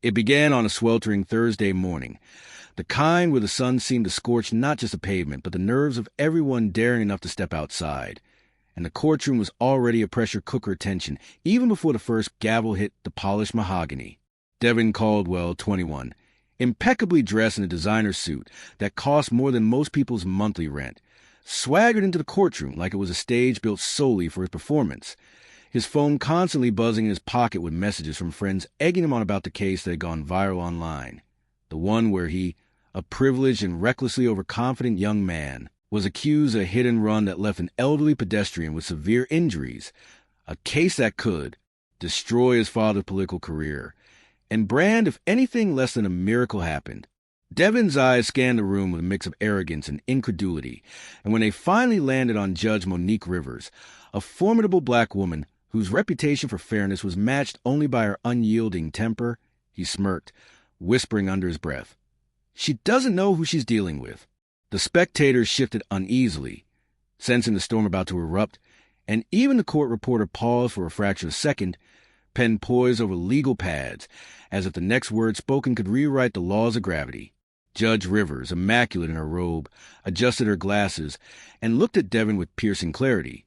It began on a sweltering Thursday morning, the kind where the sun seemed to scorch not just the pavement, but the nerves of everyone daring enough to step outside. And the courtroom was already a pressure cooker tension, even before the first gavel hit the polished mahogany. Devin Caldwell, 21, impeccably dressed in a designer suit that cost more than most people's monthly rent, swaggered into the courtroom like it was a stage built solely for his performance, his phone constantly buzzing in his pocket with messages from friends egging him on about the case that had gone viral online, the one where he, a privileged and recklessly overconfident young man, was accused of a hit-and-run that left an elderly pedestrian with severe injuries, a case that could destroy his father's political career, and brand if anything less than a miracle happened. Devin's eyes scanned the room with a mix of arrogance and incredulity, and when they finally landed on Judge Monique Rivers, a formidable black woman whose reputation for fairness was matched only by her unyielding temper, he smirked, whispering under his breath, "She doesn't know who she's dealing with." The spectators shifted uneasily, sensing the storm about to erupt, and even the court reporter paused for a fraction of a second, pen poised over legal pads, as if the next word spoken could rewrite the laws of gravity. Judge Rivers, immaculate in her robe, adjusted her glasses and looked at Devin with piercing clarity,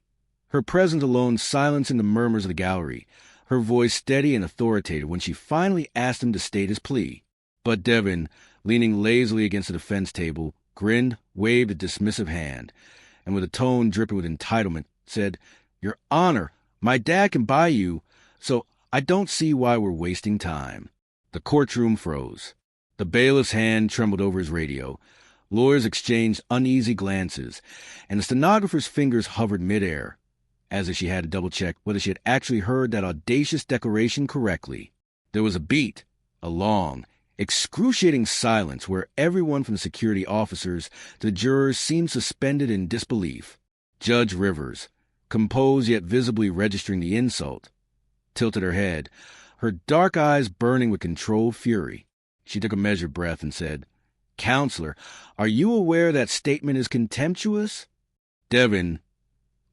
her presence alone silencing the murmurs of the gallery, her voice steady and authoritative when she finally asked him to state his plea. But Devin, leaning lazily against the defense table, grinned, waved a dismissive hand, and with a tone dripping with entitlement, said, "Your Honor, my dad can buy you, so I don't see why we're wasting time." The courtroom froze. The bailiff's hand trembled over his radio. Lawyers exchanged uneasy glances, and the stenographer's fingers hovered midair, as if she had to double-check whether she had actually heard that audacious declaration correctly. There was a beat, a long, excruciating silence where everyone from the security officers to the jurors seemed suspended in disbelief. Judge Rivers, composed yet visibly registering the insult, tilted her head, her dark eyes burning with controlled fury. She took a measured breath and said, "Counselor, are you aware that statement is contemptuous?" Devin,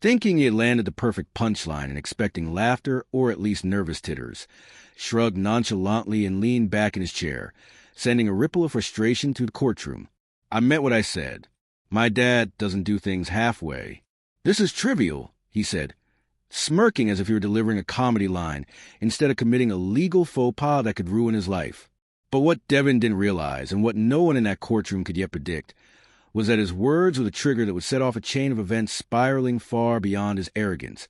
thinking he had landed the perfect punchline and expecting laughter or at least nervous titters, shrugged nonchalantly and leaned back in his chair, sending a ripple of frustration through the courtroom. "I meant what I said. My dad doesn't do things halfway." "This is trivial," he said, smirking as if he were delivering a comedy line instead of committing a legal faux pas that could ruin his life. But what Devin didn't realize, and what no one in that courtroom could yet predict, was that his words were the trigger that would set off a chain of events spiraling far beyond his arrogance,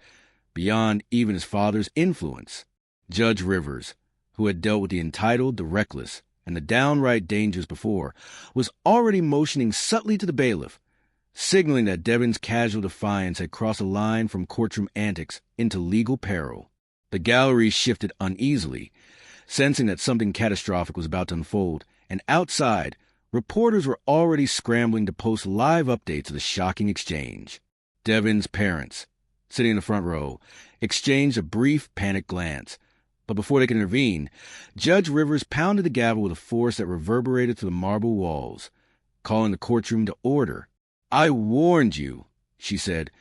beyond even his father's influence. Judge Rivers, who had dealt with the entitled, the reckless, and the downright dangers before, was already motioning subtly to the bailiff, signaling that Devin's casual defiance had crossed a line from courtroom antics into legal peril. The gallery shifted uneasily, sensing that something catastrophic was about to unfold, and outside, reporters were already scrambling to post live updates of the shocking exchange. Devin's parents, sitting in the front row, exchanged a brief, panicked glance. But before they could intervene, Judge Rivers pounded the gavel with a force that reverberated through the marble walls, calling the courtroom to order. "I warned you," she said,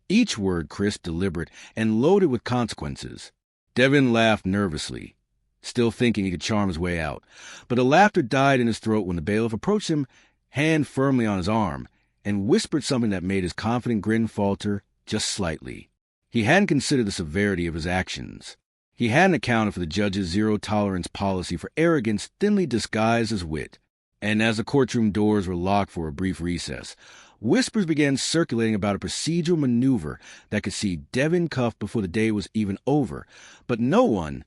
each word crisp, deliberate, and loaded with consequences. Devin laughed nervously, still thinking he could charm his way out, but the laughter died in his throat when the bailiff approached him, hand firmly on his arm, and whispered something that made his confident grin falter just slightly. He hadn't considered the severity of his actions. He hadn't accounted for the judge's zero-tolerance policy for arrogance thinly disguised as wit. And as the courtroom doors were locked for a brief recess, whispers began circulating about a procedural maneuver that could see Devin cuffed before the day was even over, but no one,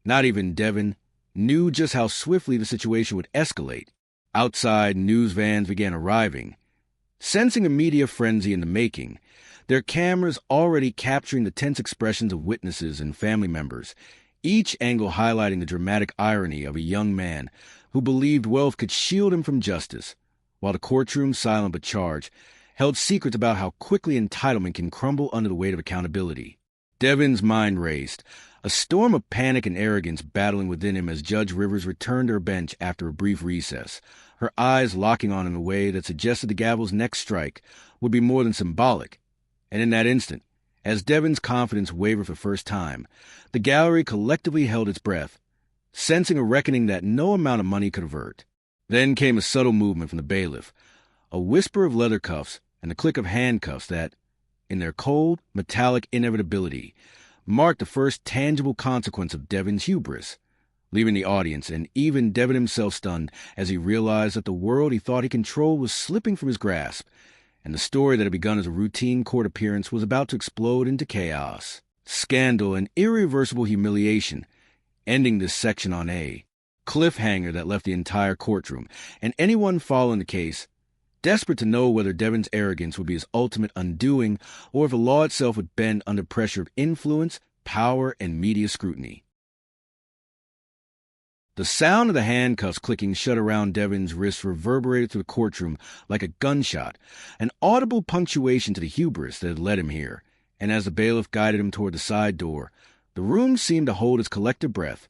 not even Devin, knew just how swiftly the situation would escalate. Outside, news vans began arriving, sensing a media frenzy in the making, their cameras already capturing the tense expressions of witnesses and family members, each angle highlighting the dramatic irony of a young man who believed wealth could shield him from justice, while the courtroom, silent but charged, held secrets about how quickly entitlement can crumble under the weight of accountability. Devin's mind raced, a storm of panic and arrogance battling within him as Judge Rivers returned to her bench after a brief recess, her eyes locking on him in a way that suggested the gavel's next strike would be more than symbolic. And in that instant, as Devin's confidence wavered for the first time, the gallery collectively held its breath, sensing a reckoning that no amount of money could avert. Then came a subtle movement from the bailiff, a whisper of leather cuffs and the click of handcuffs that, in their cold, metallic inevitability, marked the first tangible consequence of Devon's hubris, leaving the audience and even Devon himself stunned as he realized that the world he thought he controlled was slipping from his grasp, and the story that had begun as a routine court appearance was about to explode into chaos, scandal, and irreversible humiliation, ending this section on a cliffhanger that left the entire courtroom, and anyone following the case desperate to know whether Devon's arrogance would be his ultimate undoing or if the law itself would bend under pressure of influence, power, and media scrutiny. The sound of the handcuffs clicking shut around Devon's wrists reverberated through the courtroom like a gunshot, an audible punctuation to the hubris that had led him here, and as the bailiff guided him toward the side door, the room seemed to hold its collective breath,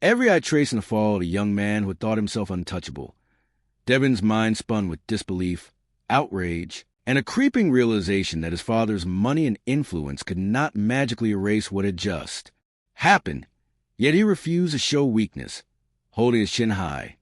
every eye tracing the fall of the young man who had thought himself untouchable. Devon's mind spun with disbelief, outrage, and a creeping realization that his father's money and influence could not magically erase what had just happened. Yet he refused to show weakness, holding his chin high,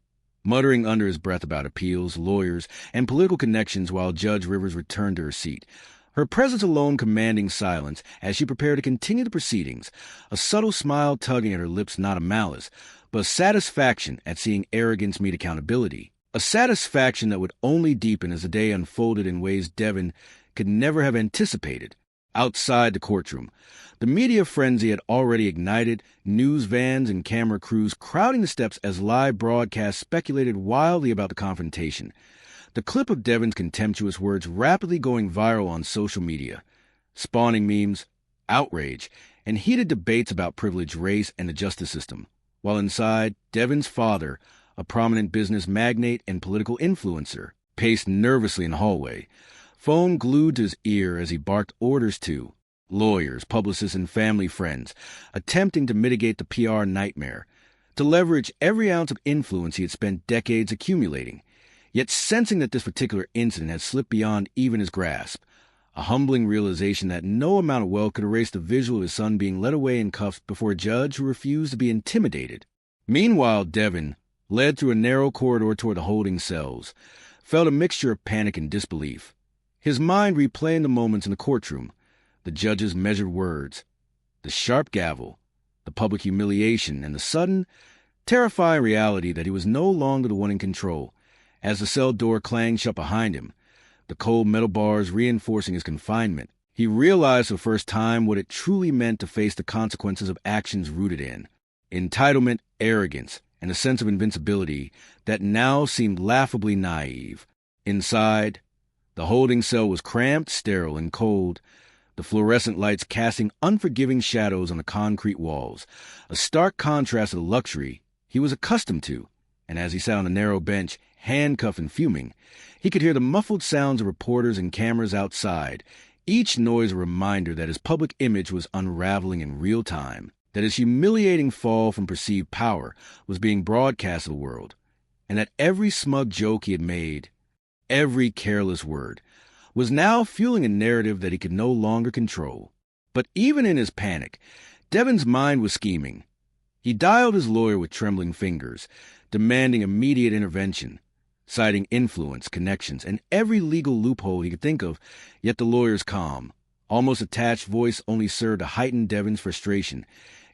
muttering under his breath about appeals, lawyers, and political connections while Judge Rivers returned to her seat, her presence alone commanding silence as she prepared to continue the proceedings, a subtle smile tugging at her lips, not of malice, but satisfaction at seeing arrogance meet accountability, a satisfaction that would only deepen as the day unfolded in ways Devon could never have anticipated. Outside the courtroom, the media frenzy had already ignited, news vans and camera crews crowding the steps as live broadcasts speculated wildly about the confrontation, the clip of Devon's contemptuous words rapidly going viral on social media, spawning memes, outrage, and heated debates about privilege, race, and the justice system, while inside, Devon's father, a prominent business magnate and political influencer, paced nervously in the hallway, phone glued to his ear as he barked orders to lawyers, publicists, and family friends, attempting to mitigate the PR nightmare, to leverage every ounce of influence he had spent decades accumulating, yet sensing that this particular incident had slipped beyond even his grasp, a humbling realization that no amount of wealth could erase the visual of his son being led away in cuffs before a judge who refused to be intimidated. Meanwhile, Devon, led through a narrow corridor toward the holding cells, felt a mixture of panic and disbelief, his mind replaying the moments in the courtroom, the judge's measured words, the sharp gavel, the public humiliation, and the sudden, terrifying reality that he was no longer the one in control. As the cell door clanged shut behind him, the cold metal bars reinforcing his confinement, he realized for the first time what it truly meant to face the consequences of actions rooted in entitlement, arrogance, and a sense of invincibility that now seemed laughably naive. Inside, the holding cell was cramped, sterile, and cold, the fluorescent lights casting unforgiving shadows on the concrete walls, a stark contrast to the luxury he was accustomed to, and as he sat on the narrow bench, handcuffed and fuming, he could hear the muffled sounds of reporters and cameras outside, each noise a reminder that his public image was unraveling in real time, that his humiliating fall from perceived power was being broadcast to the world, and that every smug joke he had made, every careless word, was now fueling a narrative that he could no longer control. But even in his panic, Devon's mind was scheming. He dialed his lawyer with trembling fingers, demanding immediate intervention, citing influence, connections, and every legal loophole he could think of, yet the lawyer's calm, almost detached voice only served to heighten Devon's frustration,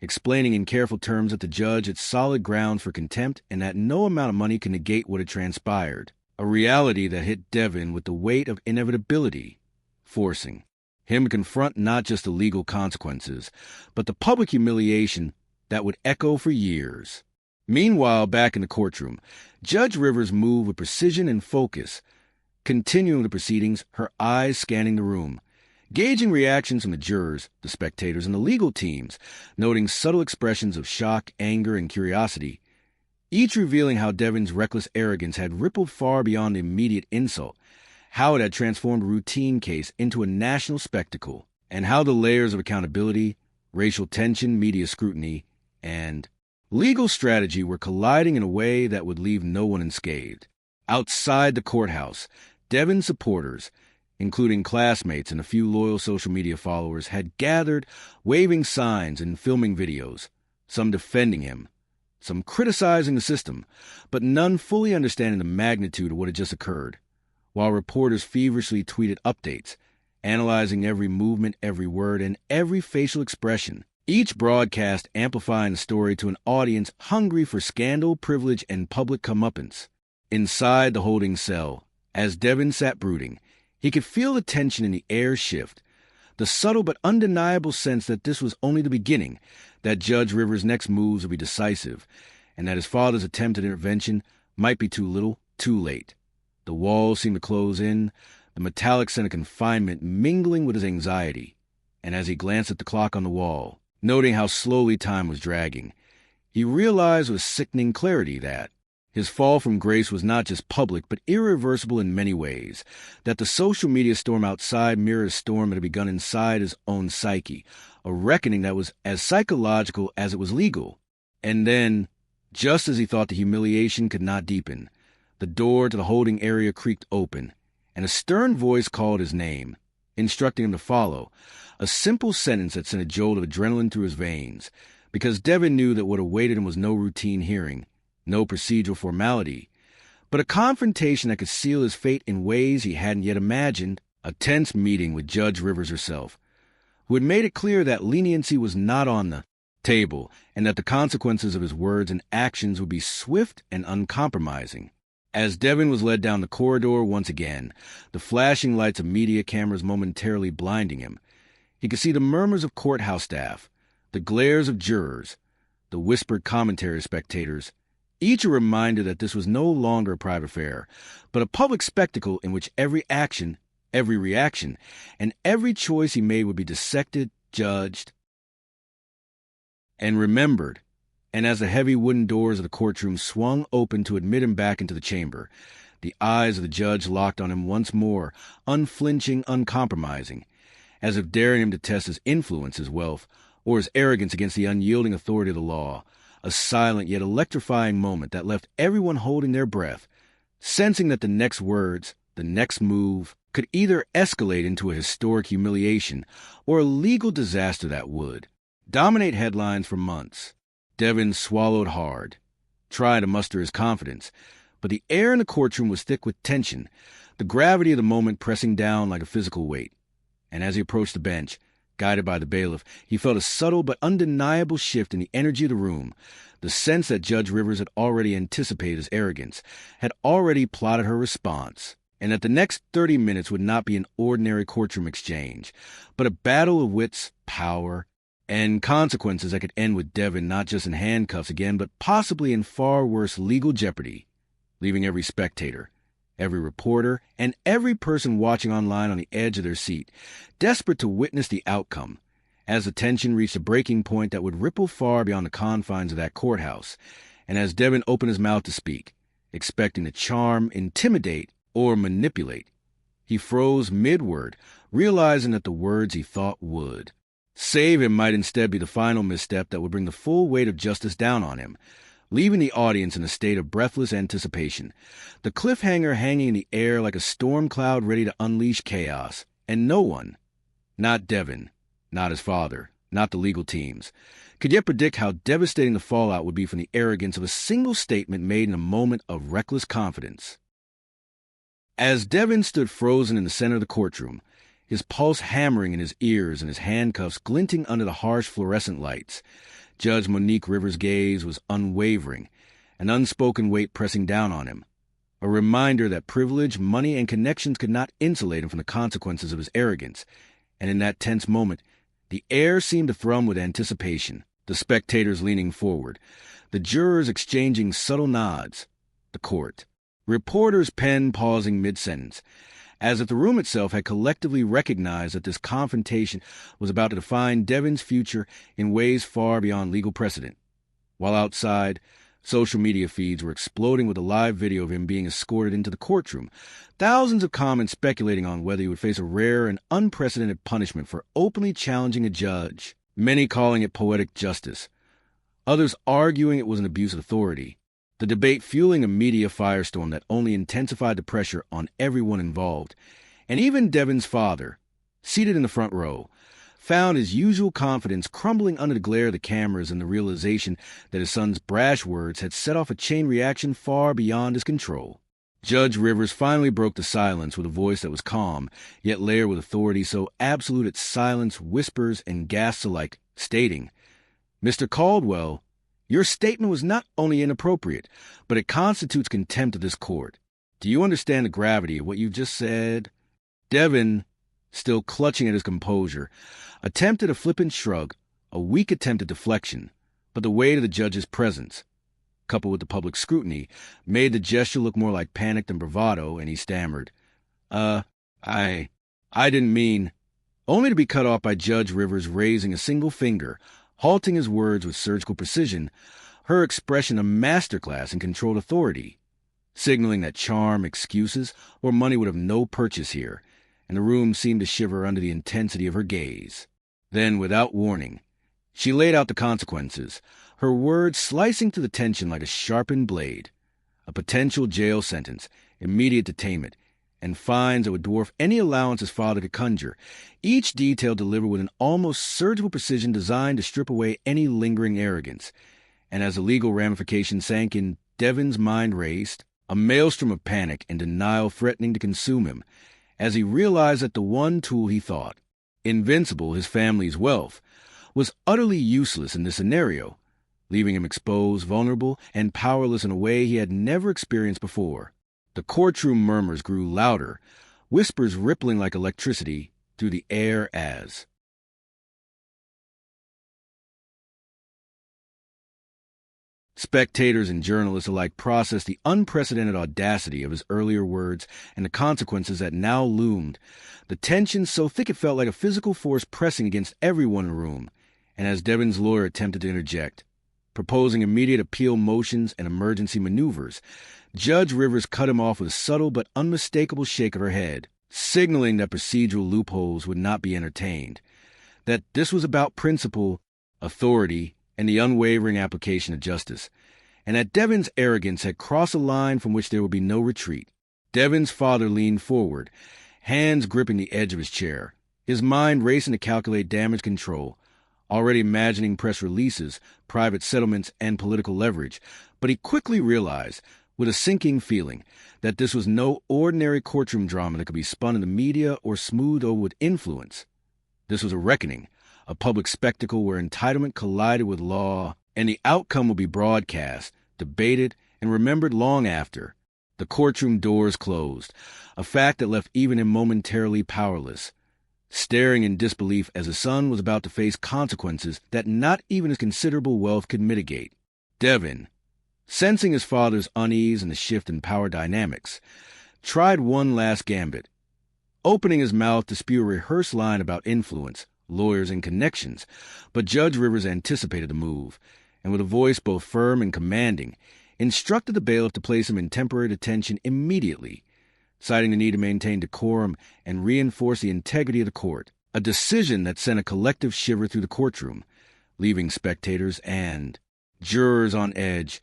explaining in careful terms that the judge had solid grounds for contempt and that no amount of money could negate what had transpired. A reality that hit Devon with the weight of inevitability, forcing him to confront not just the legal consequences, but the public humiliation that would echo for years. Meanwhile, back in the courtroom, Judge Rivers moved with precision and focus, continuing the proceedings, her eyes scanning the room, gauging reactions from the jurors, the spectators, and the legal teams, noting subtle expressions of shock, anger, and curiosity, each revealing how Devon's reckless arrogance had rippled far beyond the immediate insult, how it had transformed a routine case into a national spectacle, and how the layers of accountability, racial tension, media scrutiny, and legal strategy were colliding in a way that would leave no one unscathed. Outside the courthouse, Devon's supporters, including classmates and a few loyal social media followers, had gathered, waving signs and filming videos, some defending him, some criticizing the system, but none fully understanding the magnitude of what had just occurred, while reporters feverishly tweeted updates, analyzing every movement, every word, and every facial expression, each broadcast amplifying the story to an audience hungry for scandal, privilege, and public comeuppance. Inside the holding cell, as Devin sat brooding, he could feel the tension in the air shift, the subtle but undeniable sense that this was only the beginning, that Judge Rivers' next moves would be decisive, and that his father's attempt at intervention might be too little, too late. The walls seemed to close in, the metallic sense of confinement mingling with his anxiety, and as he glanced at the clock on the wall, noting how slowly time was dragging, he realized with sickening clarity that his fall from grace was not just public, but irreversible in many ways, that the social media storm outside mirrored a storm that had begun inside his own psyche, a reckoning that was as psychological as it was legal. And then, just as he thought the humiliation could not deepen, the door to the holding area creaked open, and a stern voice called his name, instructing him to follow, a simple sentence that sent a jolt of adrenaline through his veins, because Devin knew that what awaited him was no routine hearing, no procedural formality, but a confrontation that could seal his fate in ways he hadn't yet imagined, a tense meeting with Judge Rivers herself, who had made it clear that leniency was not on the table and that the consequences of his words and actions would be swift and uncompromising. As Devin was led down the corridor once again, the flashing lights of media cameras momentarily blinding him, he could see the murmurs of courthouse staff, the glares of jurors, the whispered commentary of spectators, each a reminder that this was no longer a private affair, but a public spectacle in which every action, every reaction, and every choice he made would be dissected, judged, and remembered. And as the heavy wooden doors of the courtroom swung open to admit him back into the chamber, the eyes of the judge locked on him once more, unflinching, uncompromising, as if daring him to test his influence, his wealth, or his arrogance against the unyielding authority of the law. A silent yet electrifying moment that left everyone holding their breath, sensing that the next words, the next move, could either escalate into a historic humiliation or a legal disaster that would dominate headlines for months. Devin swallowed hard, trying to muster his confidence, but the air in the courtroom was thick with tension, the gravity of the moment pressing down like a physical weight. And as he approached the bench, guided by the bailiff, he felt a subtle but undeniable shift in the energy of the room, the sense that Judge Rivers had already anticipated his arrogance, had already plotted her response, and that the next 30 minutes would not be an ordinary courtroom exchange, but a battle of wits, power, and consequences that could end with Devin not just in handcuffs again, but possibly in far worse legal jeopardy, leaving every spectator, every reporter, and every person watching online on the edge of their seat, desperate to witness the outcome, as the tension reached a breaking point that would ripple far beyond the confines of that courthouse, and as Devin opened his mouth to speak, expecting to charm, intimidate, or manipulate, he froze mid-word, realizing that the words he thought would save him might instead be the final misstep that would bring the full weight of justice down on him, leaving the audience in a state of breathless anticipation, the cliffhanger hanging in the air like a storm cloud ready to unleash chaos, and no one, not Devin, not his father, not the legal teams, could yet predict how devastating the fallout would be from the arrogance of a single statement made in a moment of reckless confidence. As Devin stood frozen in the center of the courtroom, his pulse hammering in his ears and his handcuffs glinting under the harsh fluorescent lights, Judge Monique Rivers' gaze was unwavering, an unspoken weight pressing down on him, a reminder that privilege, money, and connections could not insulate him from the consequences of his arrogance. And in that tense moment, the air seemed to thrum with anticipation, the spectators leaning forward, the jurors exchanging subtle nods, the court, reporters' pen pausing mid-sentence, as if the room itself had collectively recognized that this confrontation was about to define Devin's future in ways far beyond legal precedent. While outside, social media feeds were exploding with a live video of him being escorted into the courtroom, thousands of comments speculating on whether he would face a rare and unprecedented punishment for openly challenging a judge, many calling it poetic justice, others arguing it was an abuse of authority. The debate fueling a media firestorm that only intensified the pressure on everyone involved, and even Devin's father, seated in the front row, found his usual confidence crumbling under the glare of the cameras and the realization that his son's brash words had set off a chain reaction far beyond his control. Judge Rivers finally broke the silence with a voice that was calm, yet layered with authority so absolute its silence, whispers, and gasps alike, stating, "Mr. Caldwell, your statement was not only inappropriate, but it constitutes contempt of this court. Do you understand the gravity of what you've just said?" Devin, still clutching at his composure, attempted a flippant shrug, a weak attempt at deflection, but the weight of the judge's presence, coupled with the public scrutiny, made the gesture look more like panic than bravado, and he stammered, I didn't mean," only to be cut off by Judge Rivers raising a single finger, halting his words with surgical precision, her expression a masterclass in controlled authority, signaling that charm, excuses, or money would have no purchase here, and the room seemed to shiver under the intensity of her gaze. Then, without warning, she laid out the consequences, her words slicing through the tension like a sharpened blade. A potential jail sentence, immediate detainment, and fines that would dwarf any allowance his father could conjure, each detail delivered with an almost surgical precision designed to strip away any lingering arrogance. And as the legal ramifications sank in, Devin's mind raced, a maelstrom of panic and denial threatening to consume him, as he realized that the one tool he thought, invincible, his family's wealth, was utterly useless in this scenario, leaving him exposed, vulnerable, and powerless in a way he had never experienced before. The courtroom murmurs grew louder, whispers rippling like electricity through the air as spectators and journalists alike processed the unprecedented audacity of his earlier words and the consequences that now loomed, the tension so thick it felt like a physical force pressing against everyone in the room. And as Devin's lawyer attempted to interject, proposing immediate appeal motions and emergency maneuvers, Judge Rivers cut him off with a subtle but unmistakable shake of her head, signaling that procedural loopholes would not be entertained, that this was about principle, authority, and the unwavering application of justice, and that Devin's arrogance had crossed a line from which there would be no retreat. Devin's father leaned forward, hands gripping the edge of his chair, his mind racing to calculate damage control, already imagining press releases, private settlements, and political leverage, but he quickly realized, with a sinking feeling, that this was no ordinary courtroom drama that could be spun in the media or smoothed over with influence. This was a reckoning, a public spectacle where entitlement collided with law, and the outcome would be broadcast, debated, and remembered long after. The courtroom doors closed, a fact that left even him momentarily powerless, staring in disbelief as his son was about to face consequences that not even his considerable wealth could mitigate. Devin, sensing his father's unease and the shift in power dynamics, tried one last gambit, opening his mouth to spew a rehearsed line about influence, lawyers, and connections, but Judge Rivers anticipated the move, and with a voice both firm and commanding, instructed the bailiff to place him in temporary detention immediately, citing the need to maintain decorum and reinforce the integrity of the court, a decision that sent a collective shiver through the courtroom, leaving spectators and jurors on edge,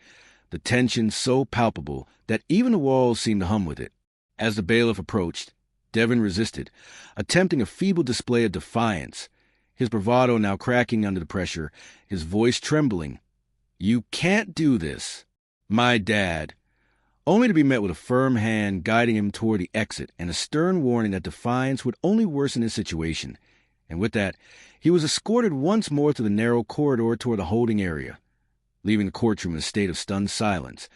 the tension so palpable that even the walls seemed to hum with it. As the bailiff approached, Devin resisted, attempting a feeble display of defiance, his bravado now cracking under the pressure, his voice trembling. "You can't do this, my dad," only to be met with a firm hand guiding him toward the exit and a stern warning that defiance would only worsen his situation. And with that, he was escorted once more through the narrow corridor toward the holding area, leaving the courtroom in a state of stunned silence.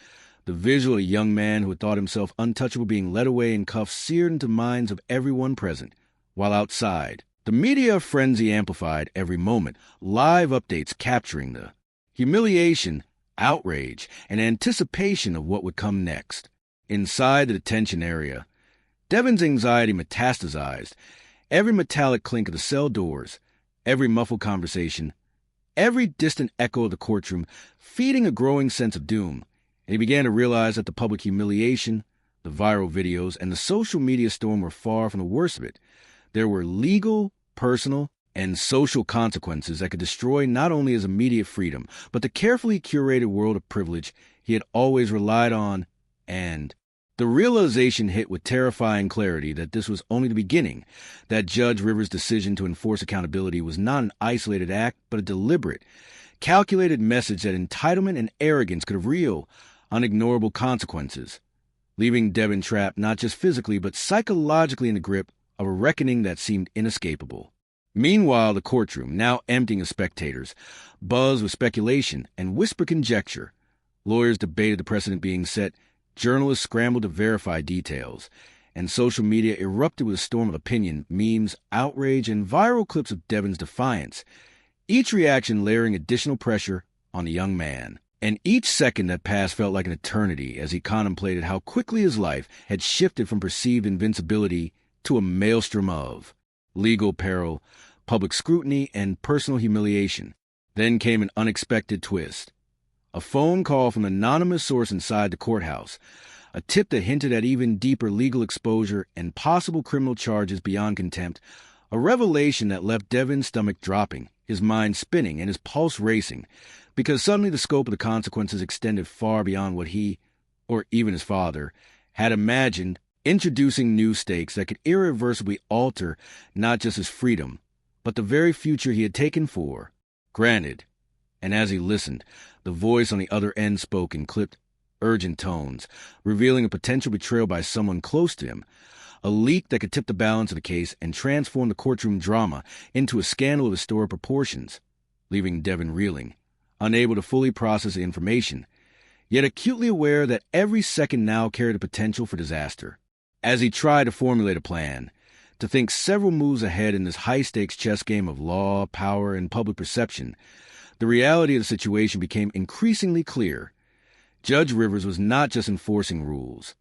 The visual of a young man who had thought himself untouchable being led away in cuffs seared into the minds of everyone present, while outside, the media frenzy amplified every moment, live updates capturing the humiliation, outrage, and anticipation of what would come next. Inside the detention area, Devin's anxiety metastasized. Every metallic clink of the cell doors, every muffled conversation, every distant echo of the courtroom feeding a growing sense of doom, and he began to realize that the public humiliation, the viral videos, and the social media storm were far from the worst of it. There were legal, personal, and social consequences that could destroy not only his immediate freedom, but the carefully curated world of privilege he had always relied on and The realization hit with terrifying clarity that this was only the beginning, that Judge Rivers' decision to enforce accountability was not an isolated act, but a deliberate, calculated message that entitlement and arrogance could have real, unignorable consequences, leaving Devin trapped not just physically but psychologically in the grip of a reckoning that seemed inescapable. Meanwhile, the courtroom, now emptying of spectators, buzzed with speculation and whispered conjecture. Lawyers debated the precedent being set, journalists scrambled to verify details, and social media erupted with a storm of opinion, memes, outrage, and viral clips of Devin's defiance, each reaction layering additional pressure on the young man. And each second that passed felt like an eternity as he contemplated how quickly his life had shifted from perceived invincibility to a maelstrom of legal peril, public scrutiny, and personal humiliation. Then came an unexpected twist. A phone call from an anonymous source inside the courthouse, a tip that hinted at even deeper legal exposure and possible criminal charges beyond contempt, a revelation that left Devin's stomach dropping, his mind spinning, and his pulse racing, because suddenly the scope of the consequences extended far beyond what he, or even his father, had imagined, introducing new stakes that could irreversibly alter not just his freedom, but the very future he had taken for granted. And as he listened, the voice on the other end spoke in clipped, urgent tones, revealing a potential betrayal by someone close to him, a leak that could tip the balance of the case and transform the courtroom drama into a scandal of historic proportions, leaving Devin reeling, unable to fully process the information, yet acutely aware that every second now carried the potential for disaster. As he tried to formulate a plan, to think several moves ahead in this high-stakes chess game of law, power, and public perception, the reality of the situation became increasingly clear. Judge Rivers was not just enforcing rules.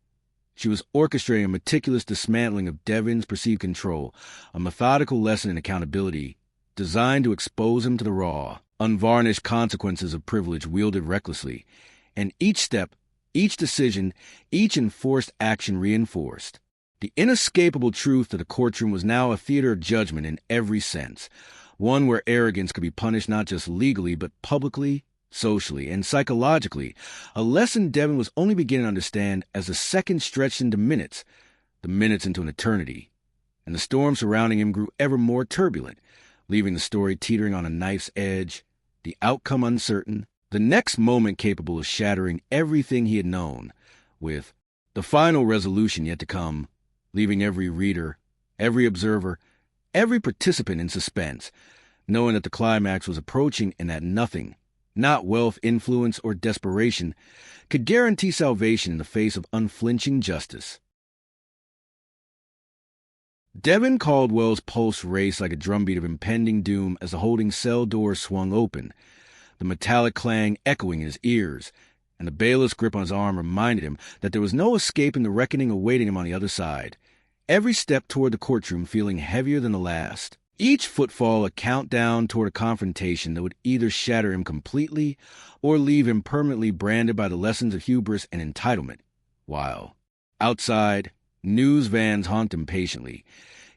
She was orchestrating a meticulous dismantling of Devin's perceived control, a methodical lesson in accountability designed to expose him to the raw, unvarnished consequences of privilege wielded recklessly, and each step, each decision, each enforced action reinforced the inescapable truth that the courtroom was now a theater of judgment in every sense, one where arrogance could be punished not just legally but publicly, socially, and psychologically, a lesson Devin was only beginning to understand as the seconds stretched into minutes, the minutes into an eternity, and the storm surrounding him grew ever more turbulent, leaving the story teetering on a knife's edge, the outcome uncertain, the next moment capable of shattering everything he had known, with the final resolution yet to come, leaving every reader, every observer, every participant in suspense, knowing that the climax was approaching and that nothing, not wealth, influence, or desperation, could guarantee salvation in the face of unflinching justice. Devin Caldwell's pulse raced like a drumbeat of impending doom as the holding cell door swung open, the metallic clang echoing in his ears, and the bailiff's grip on his arm reminded him that there was no escaping the reckoning awaiting him on the other side, every step toward the courtroom feeling heavier than the last, each footfall a countdown toward a confrontation that would either shatter him completely or leave him permanently branded by the lessons of hubris and entitlement, while, outside, news vans honked impatiently,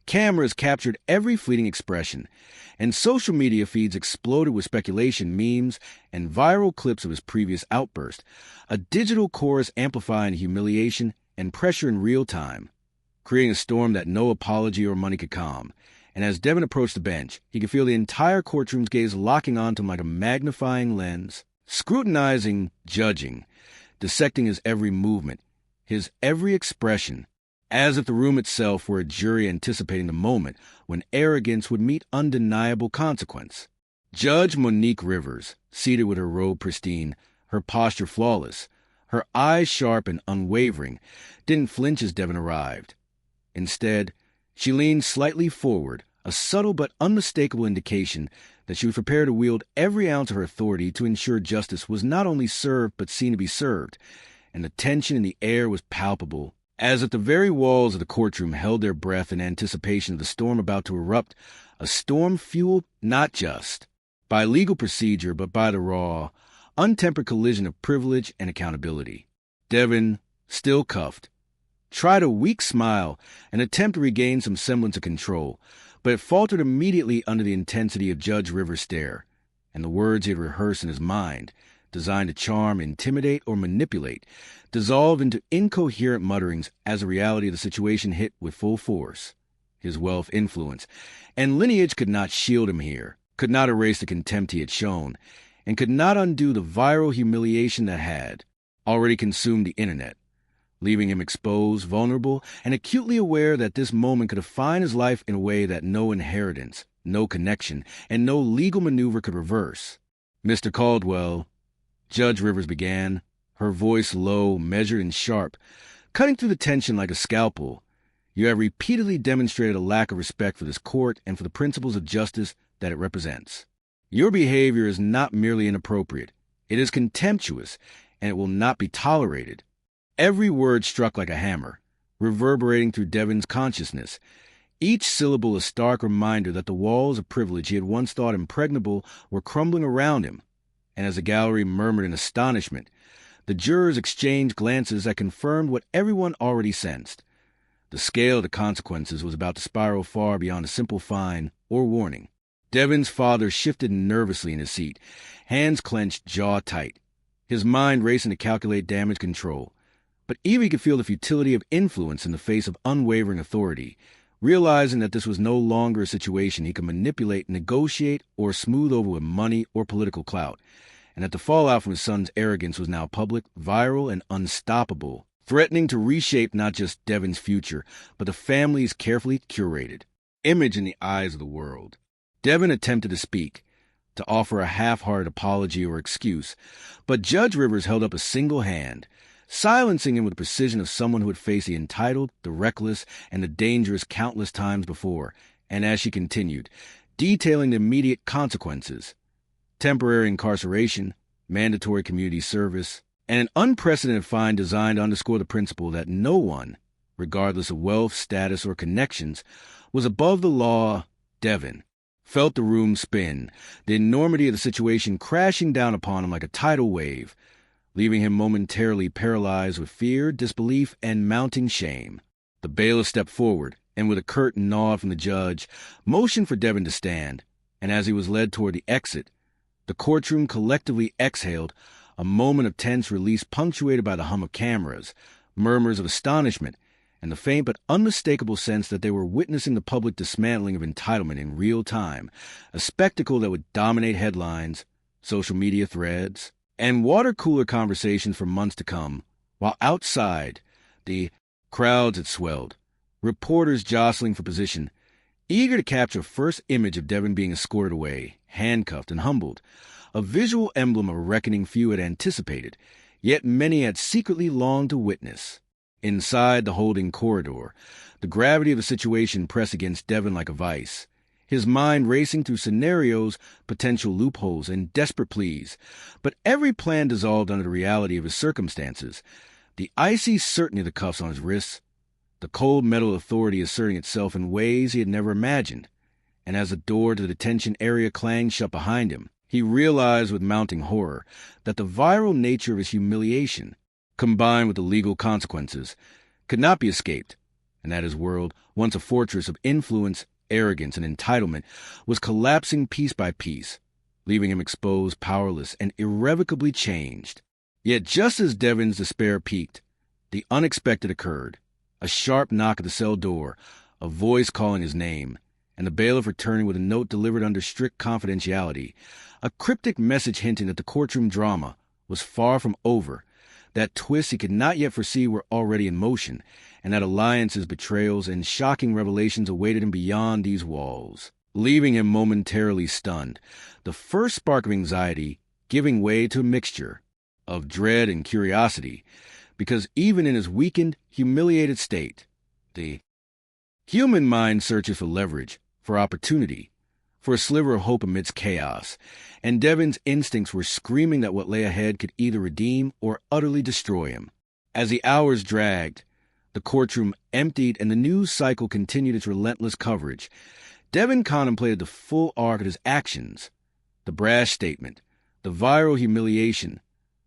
cameras captured every fleeting expression, and social media feeds exploded with speculation, memes, and viral clips of his previous outburst, a digital chorus amplifying humiliation and pressure in real time, creating a storm that no apology or money could calm. And as Devin approached the bench, he could feel the entire courtroom's gaze locking onto him like a magnifying lens, scrutinizing, judging, dissecting his every movement, his every expression, as if the room itself were a jury anticipating the moment when arrogance would meet undeniable consequence. Judge Monique Rivers, seated with her robe pristine, her posture flawless, her eyes sharp and unwavering, didn't flinch as Devin arrived. Instead, she leaned slightly forward, a subtle but unmistakable indication that she was prepared to wield every ounce of her authority to ensure justice was not only served but seen to be served, and the tension in the air was palpable, as if the very walls of the courtroom held their breath in anticipation of the storm about to erupt, a storm fueled not just by legal procedure but by the raw, untempered collision of privilege and accountability. Devin, still cuffed, tried a weak smile and attempt to regain some semblance of control, but it faltered immediately under the intensity of Judge Rivers' stare, and the words he had rehearsed in his mind, designed to charm, intimidate, or manipulate, dissolved into incoherent mutterings as the reality of the situation hit with full force. His wealth, influence, and lineage could not shield him here, could not erase the contempt he had shown, and could not undo the viral humiliation that had already consumed the internet, leaving him exposed, vulnerable, and acutely aware that this moment could define his life in a way that no inheritance, no connection, and no legal maneuver could reverse. "Mr. Caldwell," Judge Rivers began, her voice low, measured, and sharp, cutting through the tension like a scalpel, "you have repeatedly demonstrated a lack of respect for this court and for the principles of justice that it represents. Your behavior is not merely inappropriate. It is contemptuous, and it will not be tolerated." Every word struck like a hammer, reverberating through Devon's consciousness, each syllable a stark reminder that the walls of privilege he had once thought impregnable were crumbling around him. And as the gallery murmured in astonishment, the jurors exchanged glances that confirmed what everyone already sensed. The scale of the consequences was about to spiral far beyond a simple fine or warning. Devon's father shifted nervously in his seat, hands clenched, jaw tight, his mind racing to calculate damage control. But Evie could feel the futility of influence in the face of unwavering authority, realizing that this was no longer a situation he could manipulate, negotiate, or smooth over with money or political clout, and that the fallout from his son's arrogance was now public, viral, and unstoppable, threatening to reshape not just Devon's future, but the family's carefully curated image in the eyes of the world. Devon attempted to speak, to offer a half-hearted apology or excuse, but Judge Rivers held up a single hand, silencing him with the precision of someone who had faced the entitled, the reckless, and the dangerous countless times before, and as she continued, detailing the immediate consequences: temporary incarceration, mandatory community service, and an unprecedented fine designed to underscore the principle that no one, regardless of wealth, status, or connections, was above the law. Devon felt the room spin, the enormity of the situation crashing down upon him like a tidal wave, leaving him momentarily paralyzed with fear, disbelief, and mounting shame. The bailiff stepped forward, and with a curt nod from the judge, motioned for Devon to stand, and as he was led toward the exit, the courtroom collectively exhaled, a moment of tense release punctuated by the hum of cameras, murmurs of astonishment, and the faint but unmistakable sense that they were witnessing the public dismantling of entitlement in real time, a spectacle that would dominate headlines, social media threads, and water-cooler conversations for months to come, while outside, the crowds had swelled, reporters jostling for position, eager to capture first image of Devon being escorted away, handcuffed and humbled, a visual emblem of a reckoning few had anticipated, yet many had secretly longed to witness. Inside the holding corridor, the gravity of the situation pressed against Devon like a vice, his mind racing through scenarios, potential loopholes, and desperate pleas. But every plan dissolved under the reality of his circumstances, the icy certainty of the cuffs on his wrists, the cold metal authority asserting itself in ways he had never imagined. And as the door to the detention area clanged shut behind him, he realized with mounting horror that the viral nature of his humiliation, combined with the legal consequences, could not be escaped, and that his world, once a fortress of influence, arrogance, and entitlement, was collapsing piece by piece, leaving him exposed, powerless, and irrevocably changed. Yet just as Devon's despair peaked, the unexpected occurred. A sharp knock at the cell door, a voice calling his name, and the bailiff returning with a note delivered under strict confidentiality, a cryptic message hinting that the courtroom drama was far from over, that twists he could not yet foresee were already in motion, and that alliances, betrayals, and shocking revelations awaited him beyond these walls, leaving him momentarily stunned, the first spark of anxiety giving way to a mixture of dread and curiosity, because even in his weakened, humiliated state, the human mind searches for leverage, for opportunity, for a sliver of hope amidst chaos, and Devon's instincts were screaming that what lay ahead could either redeem or utterly destroy him. As the hours dragged, the courtroom emptied, and the news cycle continued its relentless coverage, Devon contemplated the full arc of his actions, the brash statement, the viral humiliation,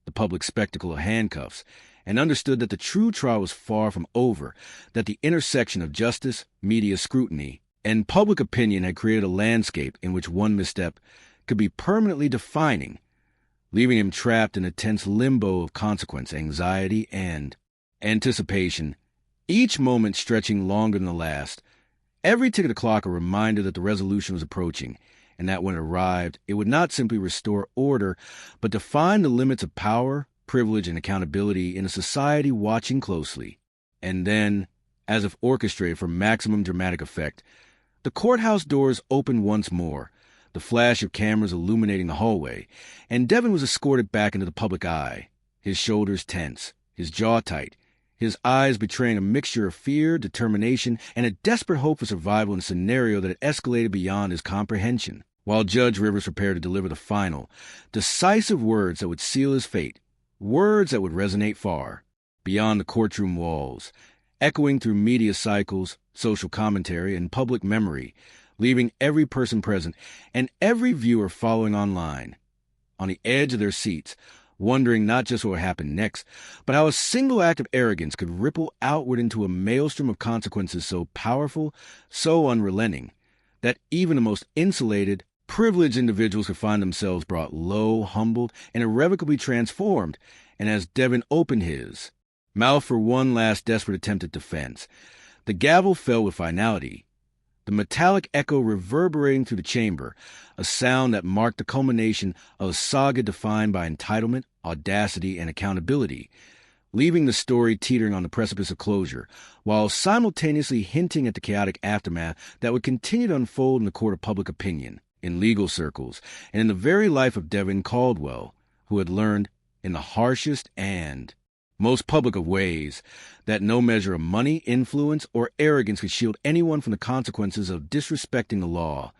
the public spectacle of handcuffs, and understood that the true trial was far from over, that the intersection of justice, media scrutiny, and public opinion had created a landscape in which one misstep could be permanently defining, leaving him trapped in a tense limbo of consequence, anxiety, and anticipation, each moment stretching longer than the last. Every tick of the clock a reminder that the resolution was approaching, and that when it arrived, it would not simply restore order, but define the limits of power, privilege, and accountability in a society watching closely. And then, as if orchestrated for maximum dramatic effect, the courthouse doors opened once more, the flash of cameras illuminating the hallway, and Devin was escorted back into the public eye, his shoulders tense, his jaw tight, his eyes betraying a mixture of fear, determination, and a desperate hope for survival in a scenario that had escalated beyond his comprehension. While Judge Rivers prepared to deliver the final, decisive words that would seal his fate, words that would resonate far, beyond the courtroom walls, echoing through media cycles, social commentary, and public memory, leaving every person present and every viewer following online, on the edge of their seats, wondering not just what would happen next, but how a single act of arrogance could ripple outward into a maelstrom of consequences so powerful, so unrelenting, that even the most insulated, privileged individuals could find themselves brought low, humbled, and irrevocably transformed. And as Devin opened his mouth for one last desperate attempt at defense, the gavel fell with finality, the metallic echo reverberating through the chamber, a sound that marked the culmination of a saga defined by entitlement, audacity, and accountability, leaving the story teetering on the precipice of closure, while simultaneously hinting at the chaotic aftermath that would continue to unfold in the court of public opinion, in legal circles, and in the very life of Devin Caldwell, who had learned, in the harshest and most public of ways, that no measure of money, influence, or arrogance could shield anyone from the consequences of disrespecting the law,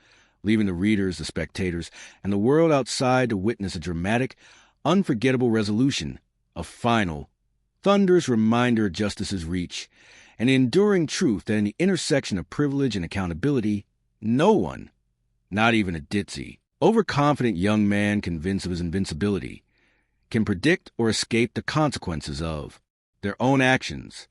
leaving the readers, the spectators, and the world outside to witness a dramatic, unforgettable resolution, a final, thunderous reminder of justice's reach, and the enduring truth that in the intersection of privilege and accountability, no one, not even a Ditzy, overconfident young man convinced of his invincibility, can predict or escape the consequences of their own actions,